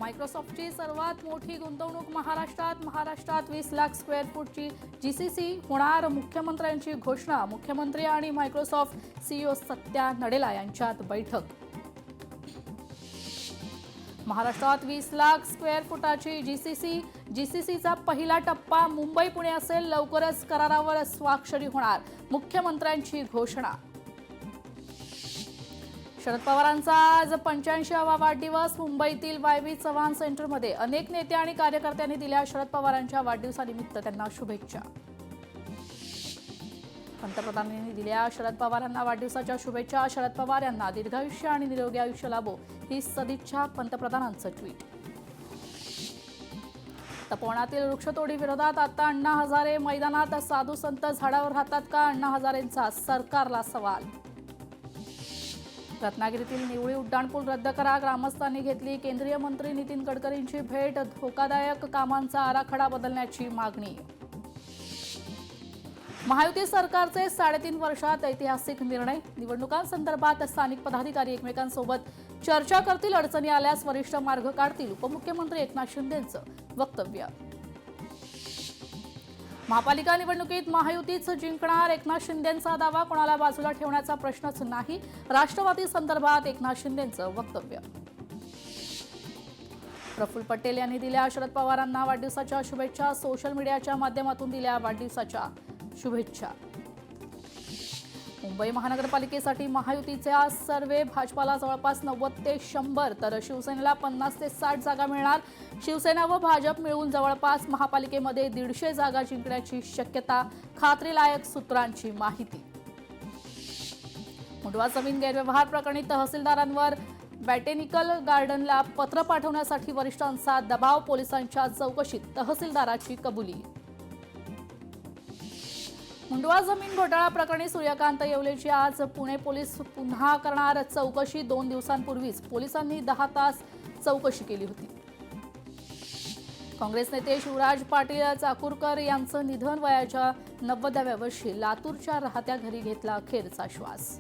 मायक्रोसॉफ्टची सर्वात मोठी गुंतवणूक महाराष्ट्रात 20 लाख स्क्वेअर फूटची जीसीसी होणार. मुख्यमंत्र्यांची घोषणा. मुख्यमंत्री आणि मायक्रोसॉफ्ट सीईओ सत्या नडेला यांच्यात बैठक. महाराष्ट्रात 20 लाख स्क्वेअर फुटाची जीसीसीचा पहिला टप्पा मुंबई पुणे असेल. लवकरच करारावर स्वाक्षरी होणार. मुख्यमंत्र्यांची घोषणा. शरद पवारांचा आज 85वा वाढदिवस. मुंबईतील वायवी चव्हाण सेंटरमध्ये अनेक नेते आणि कार्यकर्त्यांनी दिल्या शरद पवारांच्या वाढदिवसानिमित्त त्यांना शुभेच्छा. पंतप्रधानांनी दिल्या शरद पवारांना वाढदिवसाच्या शुभेच्छा. शरद पवार यांना दीर्घायुष्य आणि निरोगी आयुष्य लाभो ही सदिच्छा. पंतप्रधानांचं ट्विट. तपोवनातील वृक्षतोडी विरोधात आता अण्णा हजारे मैदानात. साधू संत झाडावर राहतात का? अण्णा हजारेंचा सरकारला सवाल. रत्नागिरीतील निवळी उड्डाणपूल रद्द करा. ग्रामस्थांनी घेतली केंद्रीय मंत्री नितीन गडकरींची भेट. धोकादायक कामांचा आराखडा बदलण्याची मागणी. महायुती सरकारचे 3.5 वर्षात ऐतिहासिक निर्णय. निवडणुकांसंदर्भात स्थानिक पदाधिकारी एकमेकांसोबत चर्चा करतील. अडचणी आल्यास वरिष्ठ मार्ग काढतील. उपमुख्यमंत्री एकनाथ शिंदेंचं वक्तव्य. महापालिका निवडणुकीत महायुतीच जिंकणार. एकनाथ शिंदेंचा दावा. कोणाला बाजूला ठेवण्याचा प्रश्नच नाही. राष्ट्रवादी संदर्भात एकनाथ शिंदेंचं वक्तव्य. प्रफुल्ल पटेल यांनी दिल्या शरद पवारांना वाढदिवसाच्या शुभेच्छा. सोशल मीडियाच्या माध्यमातून दिल्या वाढदिवसाच्या शुभेच्छा. मुंबई महानगरपालिकेसाठी महायुतीचा सर्वे. भाजपाला जवळपास 90 ते 100 तर शिवसेनेला 50 ते 60 जागा मिळणार. शिवसेना व भाजप मिळून जवळपास महापालिकेमध्ये 150 जागा जिंकण्याची शक्यता. खात्रीलायक सूत्रांची माहिती. मुंडवा जमीन गैरव्यवहार प्रकरणी तहसीलदारांवर बॉटॅनिकल गार्डनला पत्र पाठवण्यासाठी वरिष्ठांचा दबाव. पोलिसांच्या चौकशीत तहसीलदाराची कबुली. मुंडवा जमीन घोटाळा प्रकरणी सूर्यकांत येवलेची आज पुणे पोलीस पुन्हा करणार चौकशी. 2 दिवसांपूर्वीच पोलिसांनी 10 तास चौकशी केली होती. काँग्रेस नेते शिवराज पाटील चाकूरकर यांचं निधन. वयाच्या 90व्या वर्षी लातूरच्या राहत्या घरी घेतला अखेरचा श्वास.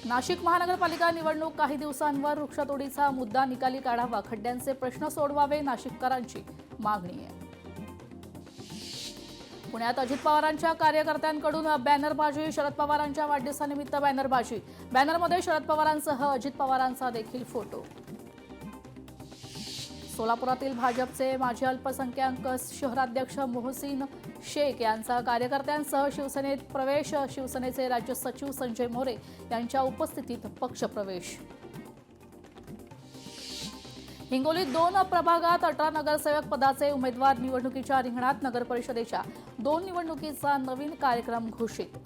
नाशिक महानगरपालिका निवडणूक काही दिवसांवर. वृक्षतोडीचा मुद्दा निकाली काढावा. खड्ड्यांचे प्रश्न सोडवावे. नाशिककरांची मागणी आहे. पुण्यात अजित पवारांच्या कार्यकर्त्यांकडून बॅनरबाजी. शरद पवारांच्या वाढदिवसानिमित्त बॅनरबाजी. बॅनरमध्ये शरद पवारांसह अजित पवारांचा देखील फोटो. सोलापुरातील भाजपचे माजी अल्पसंख्याक शहराध्यक्ष मोहसिन शेख यांचा कार्यकर्त्यांसह शिवसेनेत प्रवेश. शिवसेनेचे राज्य सचिव संजय मोरे यांच्या उपस्थितीत पक्षप्रवेश. हिंगोलीत 2 प्रभागात 18 नगरसेवक पदाचे उमेदवार निवडणुकीच्या रिंगणात. नगर परिषदेच्या 2 निवडणुकीचा नवीन कार्यक्रम घोषित.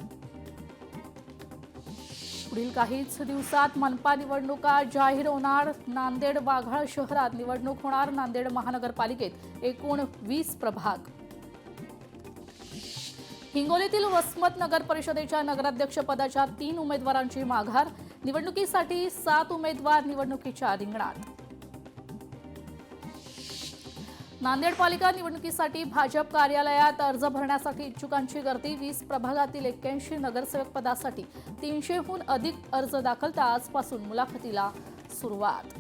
पुढील काहीच दिवसात मनपा निवडणुका जाहीर होणार. नांदेड वाघाळ शहरात निवडणूक होणार. नांदेड महानगरपालिकेत एकूण 20 प्रभाग. हिंगोलीतील वसमत नगर परिषदेच्या नगराध्यक्षपदाच्या 3 उमेदवारांची माघार. निवडणुकीसाठी 7 उमेदवार निवडणुकीच्या रिंगणात. नांदेड पालिका निवडणुकीसाठी भाजप कार्यालयात अर्ज भरण्यासाठी इच्छुकांची गर्दी. 20 प्रभागातील 81 नगरसेवक पदासाठी 300हून अधिक अर्ज दाखल. तर आजपासून मुलाखतीला सुरुवात.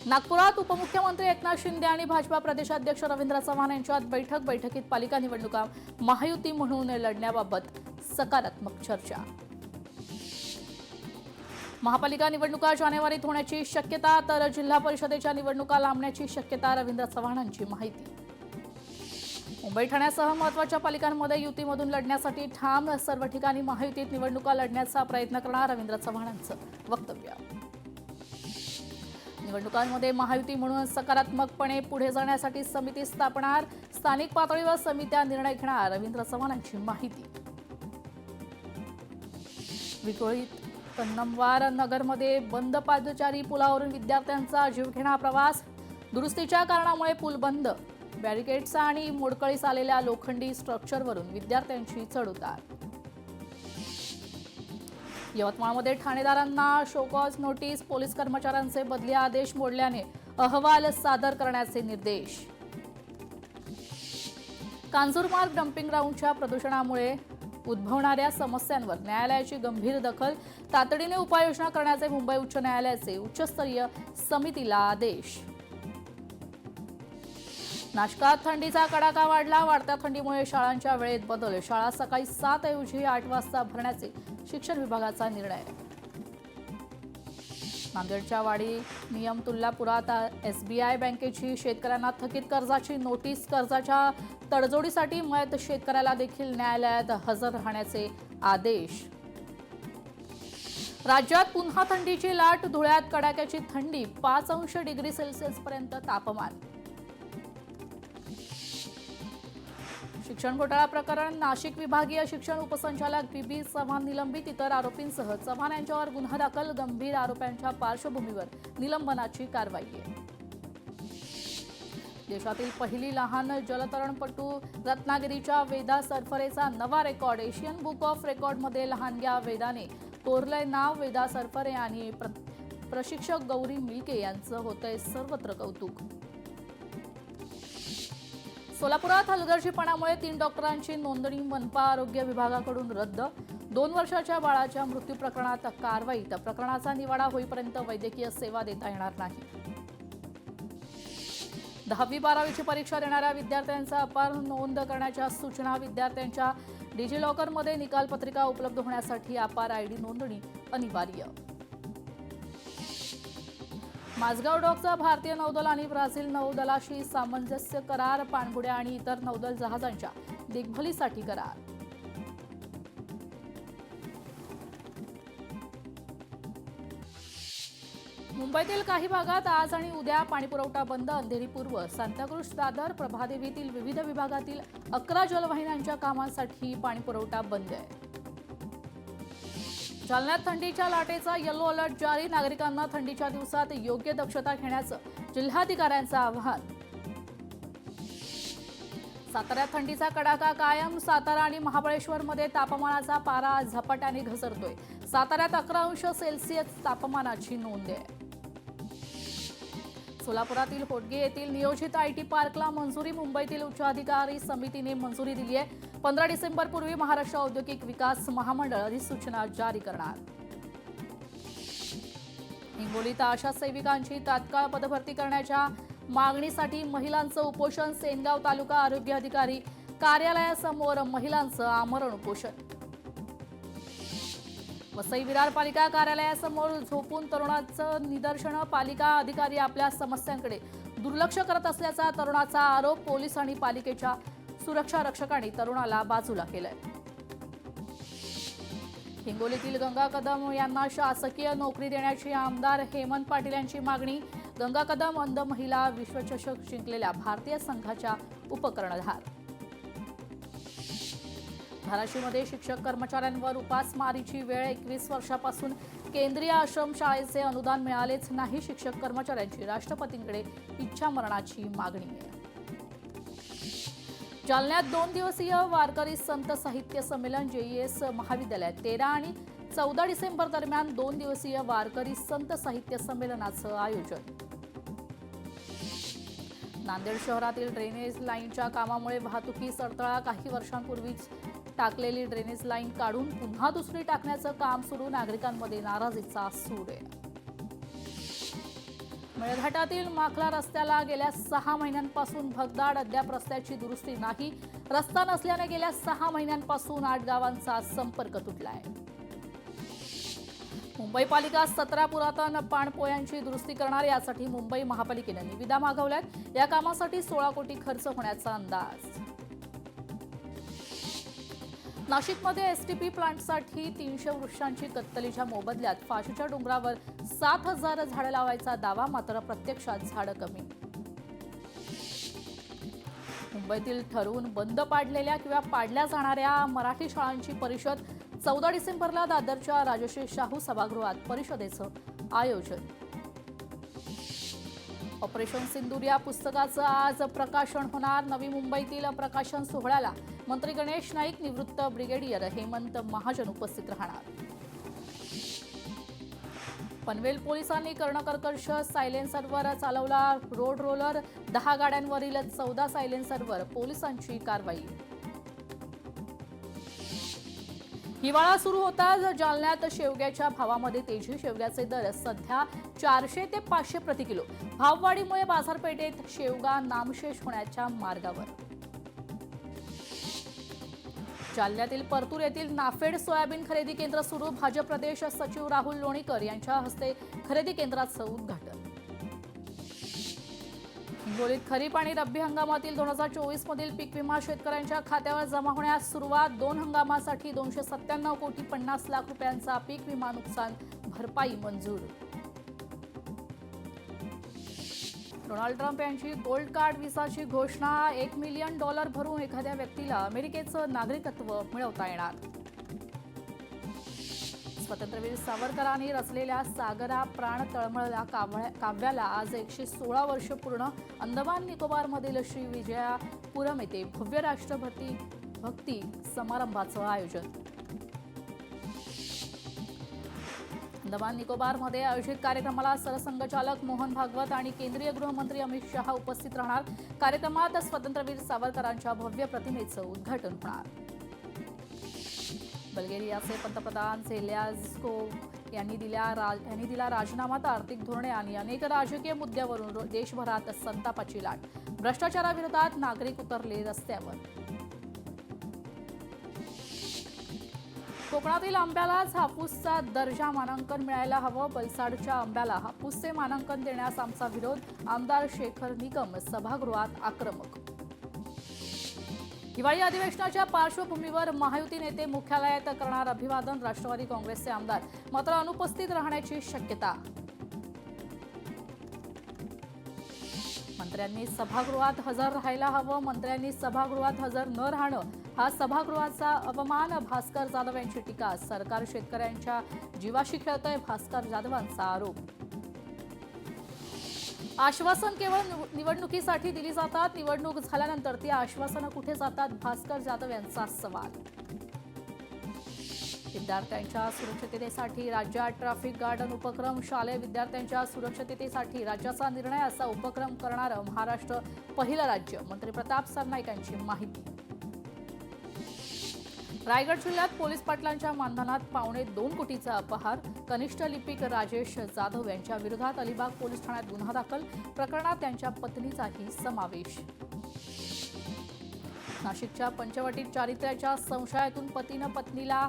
नागपुरात उपमुख्यमंत्री एकनाथ शिंदे आणि भाजपा प्रदेशाध्यक्ष रवींद्र चव्हाण यांच्यात बैठक. बैठकीत पालिका निवडणुका महायुती म्हणून लढण्याबाबत सकारात्मक चर्चा. महापालिका निवडणुका जानेवारीत होण्याची शक्यता. तर जिल्हा परिषदेच्या निवडणुका लांबण्याची शक्यता. रवींद्र चव्हाणांची माहिती. मुंबई ठाण्यासह महत्त्वाच्या पालिकांमध्ये युतीमधून लढण्यासाठी ठाम. सर्व ठिकाणी महायुतीत निवडणुका लढण्याचा प्रयत्न करणार. रवींद्र चव्हाणांचं वक्तव्य. निवडणुकांमध्ये महायुती म्हणून सकारात्मकपणे पुढे जाण्यासाठी समिती स्थापणार. स्थानिक पातळीवर समित्या निर्णय घेणार. रवींद्र चव्हाणांची माहिती. विक्रोळीत कन्नमवार नगरमध्ये बंद पादचारी पुलावरून विद्यार्थ्यांचा जीवघेणा प्रवास. दुरुस्तीच्या कारणामुळे पूल बंद. बॅरिकेड्सचा आणि मोडकळीस आलेल्या लोखंडी स्ट्रक्चरवरून विद्यार्थ्यांची चढउतार. यवतमाळमध्ये ठाणेदारांना शोकॉज नोटीस. पोलीस कर्मचाऱ्यांचे बदली आदेश मोडल्याने अहवाल सादर करण्याचे निर्देश. कांजूरमार्ग डम्पिंग ग्राउंडच्या प्रदूषणामुळे उद्भवणाऱ्या समस्यांवर न्यायालयाची गंभीर दखल, तातडीने उपाययोजना करण्याचे मुंबई उच्च न्यायालयाचे उच्चस्तरीय समितीला आदेश. नाशकात थंडीचा कडाका वाढला. वाढत्या थंडीमुळे शाळांच्या वेळेत बदल. शाळा सकाळी 7 ऐवजी 8 वाजता भरण्याचे शिक्षण विभागाचा निर्णय. नांदेडच्या वाडी नियम तुल्लापुरात SBI बँकेची शेतकऱ्यांना थकीत कर्जाची नोटीस. कर्जाच्या तडजोडीसाठी मयत शेतकऱ्याला देखील न्यायालयात हजर राहण्याचे आदेश. राज्यात पुन्हा थंडीची लाट. धुळ्यात कडाक्याची थंडी. 5°C पर्यंत तापमान. शिक्षण घोटाळा प्रकरण. नाशिक विभागीय शिक्षण उपसंचालक BB चव्हाण निलंबित. इतर आरोपींसह चव्हाण यांच्यावर गुन्हा दाखल. गंभीर आरोपांच्या पार्श्वभूमीवर निलंबनाची कारवाई आहे. देशातील पहिली लहान जलतरणपटू रत्नागिरीच्या वेदा सरफरेचा नवा रेकॉर्ड. एशियन बुक ऑफ रेकॉर्डमध्ये लहानग्या वेदाने कोरलंय नाव. वेदा सरफरे आणि प्रशिक्षक गौरी मिल्के यांचं होतंय सर्वत्र कौतुक. सोलापुरात हलगर्जीपणामुळे 3 डॉक्टरांची नोंदणी मनपा आरोग्य विभागाकडून रद्द. 2 वर्षाच्या बाळाच्या मृत्यू प्रकरणात कारवाई. प्रकरणाचा निवाडा होईपर्यंत वैद्यकीय सेवा देता येणार नाही. 10वी-12वीची परीक्षा देणाऱ्या विद्यार्थ्यांचा अपार नोंद करण्याच्या सूचना. विद्यार्थ्यांच्या डिजिलॉकरमध्ये निकाल पत्रिका उपलब्ध होण्यासाठी अपार ID नोंदणी अनिवार्य. माझगाव डॉकचा भारतीय नौदल आणि ब्राझील नौदलाशी सामंजस्य करार. पाणबुड्या आणि इतर नौदल जहाजांच्या देखभालीसाठी करार. मुंबईतील काही भागात आज आणि उद्या पाणीपुरवठा बंद. अंधेरी पूर्व, सांताक्रूज, दादर, प्रभादेवीतील विविध विभागातील 11 जलवाहिन्यांच्या कामांसाठी पाणीपुरवठा बंद आहे. जालन्यात थंडीच्या लाटेचा येलो अलर्ट जारी. नागरिकांना थंडीच्या दिवसात योग्य दक्षता घेण्याचं जिल्हाधिकाऱ्यांचं आवाहन. साताऱ्यात थंडीचा कडाका कायम. सातारा आणि महाबळेश्वरमध्ये तापमानाचा पारा झपाट्याने घसरतोय. साताऱ्यात 11°C तापमानाची नोंद आहे. सोलापुरातील होटगे येथील नियोजित IT पार्कला मंजुरी. मुंबईतील उच्चाधिकारी समितीने मंजुरी दिली आहे. 15 डिसेंबरपूर्वी महाराष्ट्र औद्योगिक विकास महामंडळ अधिसूचना जारी करणार. हिंगोलीत आशा सेविकांची तात्काळ पदभरती करण्याच्या मागणीसाठी महिलांचं उपोषण. सेनगाव तालुका आरोग्य अधिकारी कार्यालयासमोर महिलांचं आमरण उपोषण. वसई विरार पालिका कार्यालयासमोर झोपून तरुणाचं निदर्शनं. पालिका अधिकारी आपल्या समस्यांकडे दुर्लक्ष करत असल्याचा तरुणाचा आरोप. पोलीस आणि पालिकेच्या सुरक्षा रक्षकांनी तरुणाला बाजूला केलंय. हिंगोलीतील गंगा कदम यांना शासकीय नोकरी देण्याची आमदार हेमंत पाटील यांची मागणी. गंगा कदम अंध महिला विश्वचषक जिंकलेल्या भारतीय संघाच्या उपकर्णधार. धाराशिवमध्ये शिक्षक कर्मचाऱ्यांवर उपासमारीची वेळ. 21 वर्षापासून केंद्रीय आश्रमशाळेचे अनुदान मिळालेच नाही. शिक्षक कर्मचाऱ्यांची राष्ट्रपतींकडे इच्छामरणाची मागणी आहे. जालन्यात 2 दिवसीय वारकरी संत साहित्य संमेलन. JES महाविद्यालयात 13 आणि 14 डिसेंबर दरम्यान 2 दिवसीय वारकरी संत साहित्य संमेलनाचं आयोजन. नांदेड शहरातील ड्रेनेज लाईनच्या कामामुळे वाहतुकीस अडथळा. काही वर्षांपूर्वीच टाकलेली ड्रेनेज लाईन काढून पुन्हा दुसरी टाकण्याचं काम सुरू. नागरिकांमध्ये नाराजीचा सूर आहे. मेळघाटातील माखला रस्त्याला गेल्या 6 महिन्यांपासून भगदाड. अद्याप रस्त्याची दुरुस्ती नाही. रस्ता नसल्याने गेल्या 6 महिन्यांपासून 8 गावांचा संपर्क तुटलाय. मुंबई पालिका 17 पुरातन पाणपोयांची दुरुस्ती करणार. यासाठी मुंबई महापालिकेने निविदा मागवल्यात. या कामासाठी 16 कोटी खर्च होण्याचा अंदाज. नाशिकमध्ये STP प्लांटसाठी 300 वृक्षांची कत्तलीच्या मोबदल्यात फाशीच्या डोंगरावर 7,000 झाडं लावायचा दावा. मात्र प्रत्यक्षात झाडं कमी. मुंबईतील ठरवून बंद पाडलेल्या किंवा पाडल्या जाणाऱ्या मराठी शाळांची परिषद. 14 डिसेंबरला दादरच्या राजश्री शाहू सभागृहात परिषदेचं आयोजन. ऑपरेशन सिंदूर या पुस्तकाचं आज प्रकाशन होणार. नवी मुंबईतील प्रकाशन सोहळ्याला मंत्री गणेश नाईक, निवृत्त ब्रिगेडियर हेमंत महाजन उपस्थित राहणार. पनवेल पोलिसांनी कर्णकर्कश सायलेन्सरवर चालवला रोड रोलर. 10 गाड्यांवरील 14 सायलेन्सरवर पोलिसांची कारवाई. हिवाळा सुरू होताच जालन्यात शेवग्याच्या भावामध्ये तेजी. शेवग्याचे दर सध्या 400 ते 500 प्रति किलो. भाववाढीमुळे बाजारपेठेत शेवगा नामशेष होण्याच्या मार्गावर. जालन्यातील परतूर येथील नाफेड सोयाबीन खरेदी केंद्र सुरू. भाजप प्रदेश सचिव राहुल लोणीकर यांच्या हस्ते खरेदी केंद्राचं उद्घाटन. हिंगोलीत खरीप आणि रब्बी हंगामातील 2024 मधील पीक विमा शेतकऱ्यांच्या खात्यावर जमा होण्यास सुरुवात. 2 हंगामासाठी 297 कोटी 50 लाख रुपयांचा पीक विमा नुकसान भरपाई मंजूर. डोनाल्ड ट्रम्प यांची गोल्ड कार्ड व्हिसाची घोषणा. $1 मिलियन भरून एखाद्या व्यक्तीला अमेरिकेचं नागरिकत्व मिळवता येणार. स्वातंत्र्यवीर सावरकरांनी रचलेल्या सागरा प्राण तळमळला काव्याला आज 116 वर्ष पूर्ण. अंदमान निकोबारमधील श्री विजयापुरम येथे भव्य राष्ट्रभक्ती समारंभाचं आयोजन. अंदमान निकोबारमध्ये आयोजित कार्यक्रमाला सरसंघचालक मोहन भागवत आणि केंद्रीय गृहमंत्री अमित शहा उपस्थित राहणार. कार्यक्रमात स्वातंत्र्यवीर सावरकरांच्या भव्य प्रतिमेचं उद्घाटन होणार. बल्गेरियाचे पंतप्रधान झेलेन्स्की यांनी दिला राजीनामा. आर्थिक धोरणे आणि अनेक राजकीय मुद्द्यावरून देशभरात संतापाची लाट. भ्रष्टाचाराविरोधात नागरिक उतरले रस्त्यावर. कोकणातील आंब्यालाच हापूसचा दर्जा मानांकन मिळायला हवं. वलसाडच्या आंब्याला हापूसचे मानांकन देण्यास आमचा विरोध. आमदार शेखर निकम सभागृहात आक्रमक. हिवाळी अधिवेशनाच्या पार्श्वभूमीवर महायुती नेते मुख्यालयात करणार अभिवादन. राष्ट्रवादी काँग्रेसचे आमदार मात्र अनुपस्थित राहण्याची शक्यता. मंत्र्यांनी सभागृहात हजर राहायला हवं. मंत्र्यांनी सभागृहात हजर न राहणं हा सभागृहाचा अपमान. भास्कर जाधव यांची टीका. सरकार शेतकऱ्यांच्या जीवाशी खेळतंय. भास्कर जाधवांचा आरोप. आश्वासन केवळ निवडणुकीसाठी दिली जातात. निवडणूक झाल्यानंतर ती आश्वासनं कुठे जातात? भास्कर जाधव यांचा सवाल. विद्यार्थ्यांच्या सुरक्षिततेसाठी राज्यात ट्रॅफिक गार्डन उपक्रम. शालेय विद्यार्थ्यांच्या सुरक्षिततेसाठी राज्याचा निर्णय. असा उपक्रम करणारं महाराष्ट्र पहिलं राज्य. मंत्री प्रताप सरनाईक यांची माहिती. रायगड जिल्ह्यात पोलीस पाटलांच्या मानधनात $2.25 कोटीचा अपहार. कनिष्ठ लिपिक राजेश जाधव यांच्या विरोधात अलिबाग पोलीस ठाण्यात गुन्हा दाखल. प्रकरणात त्यांच्या पत्नीचाही समावेश. नाशिकच्या पंचवटीत चारित्र्याच्या संशयातून पतीनं पत्नीला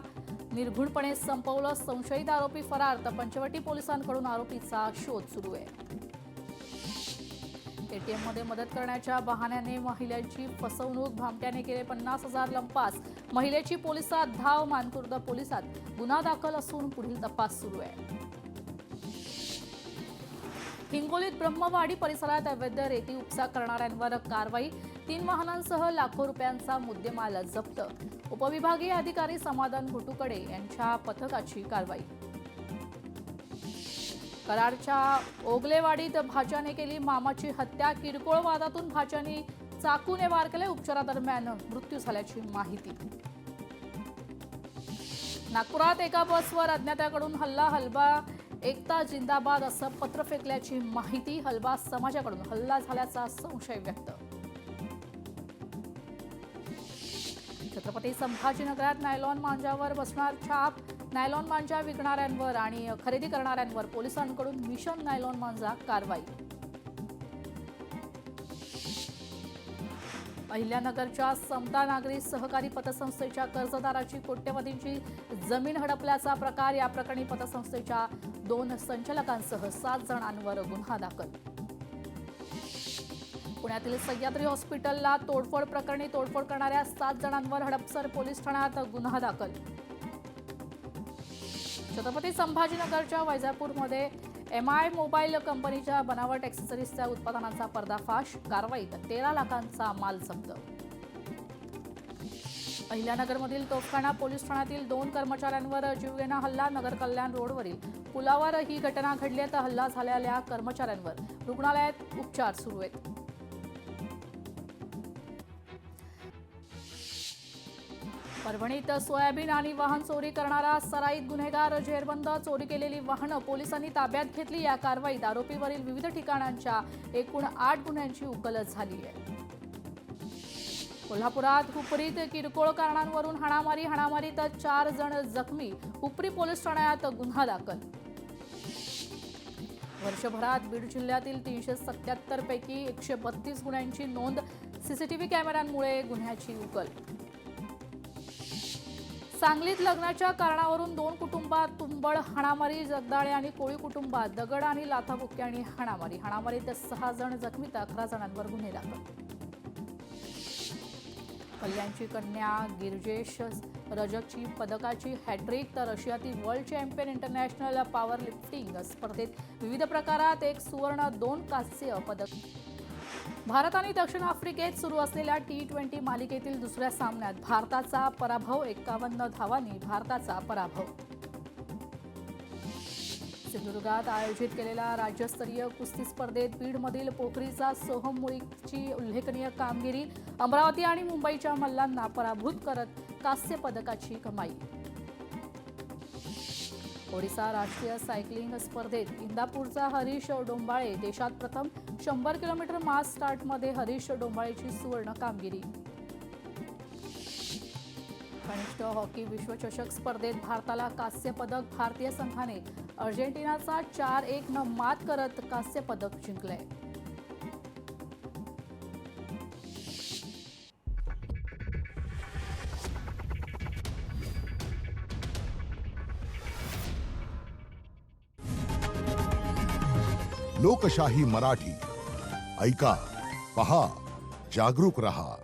निर्घृणपणे संपवलं. संशयित आरोपी फरार तर पंचवटी पोलिसांकडून आरोपीचा शोध सुरू आहे. एटीएममध्ये मदत करण्याच्या बहाण्याने महिलेची फसवणूक. भामट्याने केले 50,000 लंपास. महिलेची पोलिसात धाव. मानखुर्द पोलिसात गुन्हा दाखल असून पुढील तपास सुरू आहे. हिंगोलीत ब्रह्मवाडी परिसरात अवैध रेती उपसा करणाऱ्यांवर कारवाई. 3 वाहनांसह लाखो रुपयांचा मुद्देमाल जप्त. उपविभागीय अधिकारी समाधान घोटुकडे यांच्या पथकाची कारवाई. कराडच्या ओगलेवाडीत भाच्याने केली मामाची हत्या. किरकोळ वादातून भाच्याने चाकूने वार केले. उपचारादरम्यान मृत्यू झाल्याची माहिती. नागपुरात एका बसवर अज्ञाताकडून हल्ला एकता जिंदाबाद असं पत्र फेकल्याची माहिती. हलबा समाजाकडून हल्ला झाल्याचा संशय व्यक्त. छत्रपती संभाजीनगरात नायलॉन मांजावर बसणार छाप. नायलॉन मांजा विकणाऱ्यांवर आणि खरेदी करणाऱ्यांवर पोलिसांकडून मिशन नायलॉन मांजा कारवाई. अहिल्यानगरच्या समता नागरी सहकारी पतसंस्थेच्या कर्जदाराची कोट्यवधींची जमीन हडपल्याचा प्रकार. या प्रकरणी पतसंस्थेच्या 2 संचालकांसह 7 जणांवर गुन्हा दाखल. पुण्यातील सह्याद्री हॉस्पिटलला तोडफोड प्रकरणी तोडफोड करणाऱ्या 7 जणांवर हडपसर पोलीस ठाण्यात गुन्हा दाखल. छत्रपती संभाजीनगरच्या वैजापूरमध्ये MI मोबाईल कंपनीच्या बनावट ॲक्सेसरीजच्या उत्पादनाचा पर्दाफाश. कारवाईत 13 लाखांचा माल जप्त. अहिल्यानगरमधील तोफखाना पोलीस ठाण्यातील 2 कर्मचाऱ्यांवर जीवघेणा हल्ला. नगर कल्याण रोडवरील पुलावर ही घटना घडली. तर हल्ला झालेल्या कर्मचाऱ्यांवर रुग्णालयात उपचार सुरू आहेत. परभणीत सोयाबीन आणि वाहन चोरी करणारा सराईत गुन्हेगार जेरबंद. चोरी केलेली वाहनं पोलिसांनी ताब्यात घेतली. या कारवाईत आरोपीवरील विविध ठिकाणांच्या एकूण 8 गुन्ह्यांची उकल झाली आहे. कोल्हापुरात हुपरीत किरकोळ कारणांवरून हाणामारीत 4 जण जखमी, हुपरी पोलीस ठाण्यात गुन्हा दाखल. वर्षभरात बीड जिल्ह्यातील 377 पैकी 132 गुन्ह्यांची नोंद, सीसीटीव्ही कॅमेऱ्यांमुळे गुन्ह्याची उकल. सांगलीत लग्नाच्या कारणावरून 2 कुटुंबात तुंबळ हाणामारी, जगदाळे आणि कोळी कुटुंबात दगड आणि लाथाबुक्क्यांनी हाणामारीत 6 जण जखमी तर 11 जणांवर गुन्हे दाखल. कल्याणची कन्या गिरजेश रजकची पदकाची हॅट्रिक, तर रशियातील world champion international powerlifting स्पर्धेत विविध प्रकारात 1 सुवर्ण 2 कांस्य पदक. भारत आणि दक्षिण आफ्रिकेत सुरू असलेल्या T20 मालिकेतील दुसऱ्या सामन्यात भारताचा पराभव, 51 धावांनी भारताचा पराभव. सिंधुदुर्गात आयोजित केलेल्या राज्यस्तरीय कुस्ती स्पर्धेत बीडमधील पोखरीचा सोहम मुळीची उल्लेखनीय कामगिरी, अमरावती आणि मुंबईच्या मल्लांना पराभूत करत कांस्य पदकाची कमाई. ओडिशा राष्ट्रीय सायकलिंग स्पर्धेत इंदापूरचा हरीश डोंबाळे देशात प्रथम, 100 किलोमीटर मास स्टार्टमध्ये हरीश डोंबाळेची सुवर्ण कामगिरी. कनिष्ठ हॉकी विश्वचषक स्पर्धेत भारताला कांस्य पदक, भारतीय संघाने अर्जेंटिनाचा 4-1 न मात करत कांस्य पदक जिंकले. लोकशाही मराठी ऐका, पहा, जागरूक रहा.